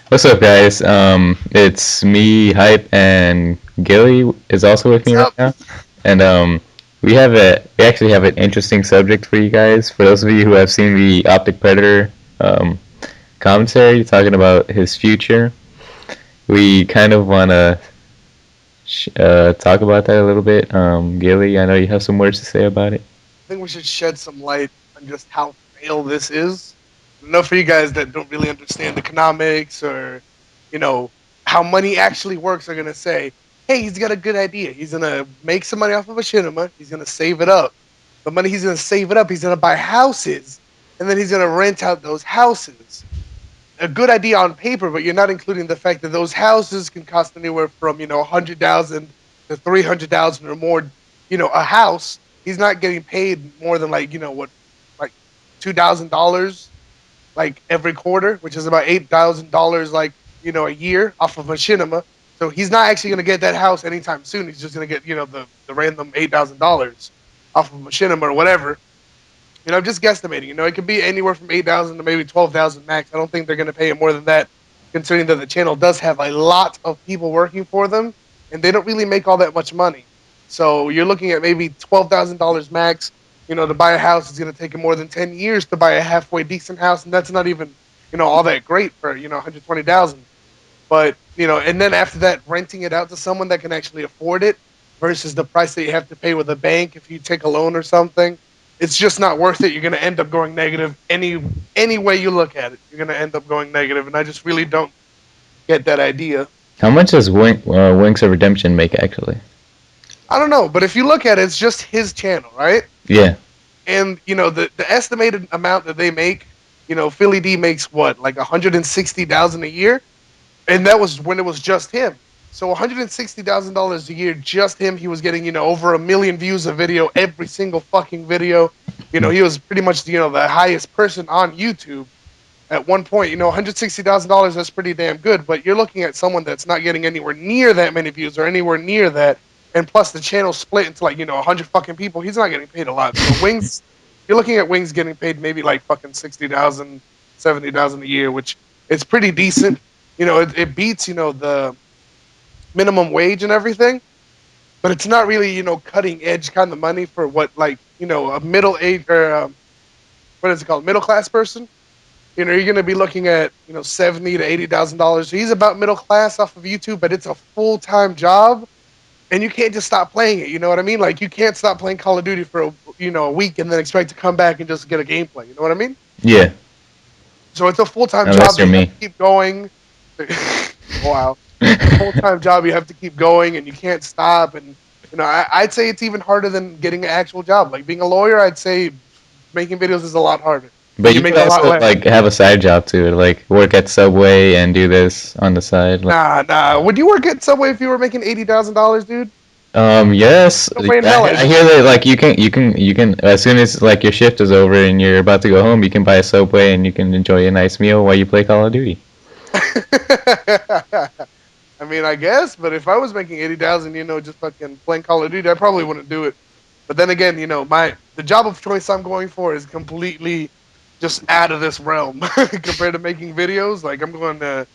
What's up, guys? It's me, Hype, and Ghillie is also with What's me right up? now, and we actually have an interesting subject for you guys. For those of you who have seen the OpTic Predator um, commentary talking about his future, we kind of want to talk about that a little bit. Ghillie, I know you have some words to say about it. I think we should shed some light on just how fail this is. I know for you guys that don't really understand economics or, you know, how money actually works are gonna say, hey, he's got a good idea. He's gonna make some money off of a cinema. He's gonna save it up. The money he's gonna save it up, he's gonna buy houses, and then he's gonna rent out those houses. A good idea on paper, but you're not including the fact that those houses can cost anywhere from 100,000 to 300,000 or more. A house, he's not getting paid more than like what, like $2,000 like every quarter, which is about $8,000 like a year off of a cinema. So he's not actually going to get that house anytime soon. He's just going to get the random $8,000 off of a cinema or whatever. I'm just guesstimating. It could be anywhere from 8,000 to maybe 12,000 max. I don't think they're going to pay it more than that, considering that the channel does have a lot of people working for them, and they don't really make all that much money. So you're looking at maybe $12,000 max. To buy a house is going to take him more than 10 years to buy a halfway decent house, and that's not even all that great for 120,000. But and then after that, renting it out to someone that can actually afford it versus the price that you have to pay with a bank if you take a loan or something, it's just not worth it. You're going to end up going negative any way you look at it. You're going to end up going negative, and I just really don't get that idea. How much does Wings of Redemption make actually? I don't know, but if you look at it, it's just his channel, right? Yeah, And the estimated amount that they make, Philly D makes what, like 160,000 a year, and that was when it was just him. So $160,000 a year, just him. He was getting over 1 million views a video every single fucking video. He was pretty much the highest person on YouTube at one point. $160,000, that's pretty damn good. But you're looking at someone that's not getting anywhere near that many views or anywhere near that, and plus the channel split into like 100 fucking people. He's not getting paid a lot. So Wings, you're looking at Wings getting paid maybe like fucking 60,000, 70,000 a year, which is pretty decent. It beats the minimum wage and everything, but it's not really cutting edge kind of money for what, like, a middle age or what is it called, middle class person. You're going to be looking at 70 to $80,000. So he's about middle class off of YouTube, but it's a full time job, and you can't just stop playing it. You know what I mean? Like, you can't stop playing Call of Duty for a week and then expect to come back and just get a gameplay. You know what I mean? yeah. So it's a full time Unless job that you're you have to me. keep going. Wow. It's a full time job. You have to keep going and you can't stop. And, I'd say it's even harder than getting an actual job. Like being a lawyer, I'd say making videos is a lot harder But because you you could make a lot also less. like have a side job too, like work at Subway and do this on the side. Like, Nah, nah. Would you work at Subway if you were making $80,000, dude? yes, No way in hell. I hear that like you can as soon as like your shift is over and you're about to go home, you can buy a Subway and you can enjoy a nice meal while you play Call of Duty. I mean, I guess, but if I was making 80,000, just fucking playing Call of Duty, I probably wouldn't do it. But then again, the job of choice I'm going for is completely just out of this realm compared to making videos. Like I'm going to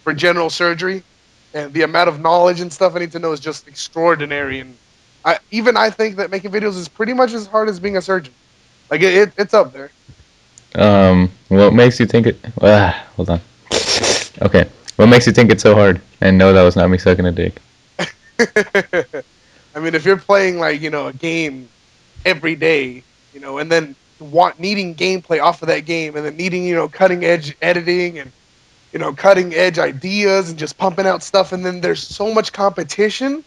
for general surgery, and the amount of knowledge and stuff I need to know is just extraordinary. And I think that making videos is pretty much as hard as being a surgeon. Like it's up there. What makes you think it? Hold on. Okay, what makes you think it's so hard? And no, that was not me sucking a dick. I mean, if you're playing like a game every day, and then needing gameplay off of that game, and then needing cutting edge editing and cutting edge ideas and just pumping out stuff, and then there's so much competition.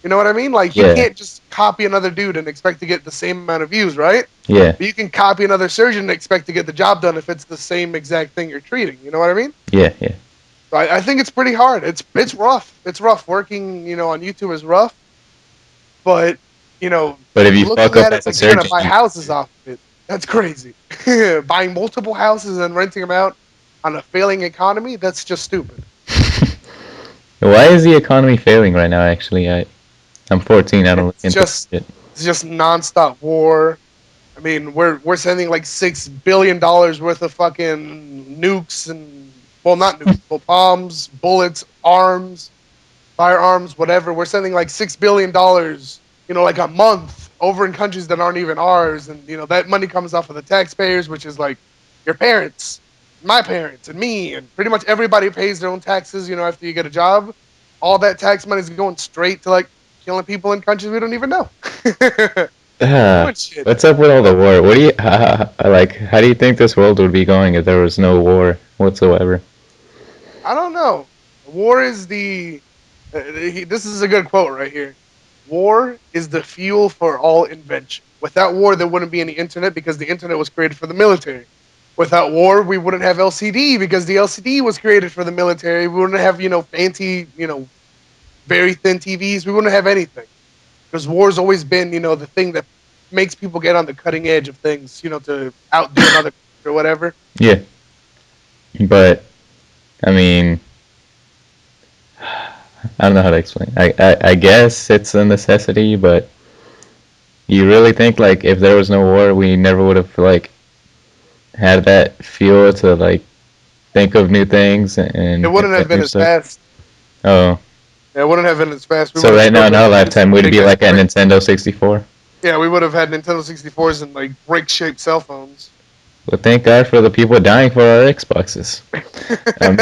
You know what I mean? Like you Yeah, can't just copy another dude and expect to get the same amount of views, right? yeah, But you can copy another surgeon and expect to get the job done if it's the same exact thing you're treating. You know what I mean? yeah, yeah. So I think it's pretty hard. It's rough. It's rough working. On YouTube is rough, but But if you fuck looking up at it as a like you're gonna surgeon, buy you, houses off of it, that's crazy. Buying multiple houses and renting them out on a failing economy, that's just stupid. why is the economy failing right now? Actually, I'm 14. I don't look It's into just it. it's just nonstop war. I mean, we're sending like $6 billion worth of fucking nukes and Well, not nukes, but bombs, bullets, arms, firearms, whatever. We're sending like $6 billion, like a month over in countries that aren't even ours, and that money comes off of the taxpayers, which is like your parents, my parents, and me, and pretty much everybody pays their own taxes. After you get a job, all that tax money is going straight to like killing people in countries we don't even know. Doing shit. What's up with all the war? What do you like? How do you think this world would be going if there was no war whatsoever? I don't know. War is the. This is a good quote right here. War is the fuel for all invention. Without war, there wouldn't be any internet because the internet was created for the military. Without war, we wouldn't have LCD because the LCD was created for the military. We wouldn't have, fancy, very thin TVs. We wouldn't have anything because war's always been, the thing that makes people get on the cutting edge of things, to outdo another or whatever. Yeah, but I mean, I don't know how to explain. I guess it's a necessity, but you really think like if there was no war, we never would have like had that fuel to like think of new things and It wouldn't have invent been new as stuff? fast. Oh, It wouldn't have been as fast. We would so have right now struggled in our to produce lifetime, we'd big be ass like a bricks. Nintendo 64. Yeah, we would have had Nintendo 64s and like brick shaped cell phones. Well, thank God for the people dying for our Xboxes. Um,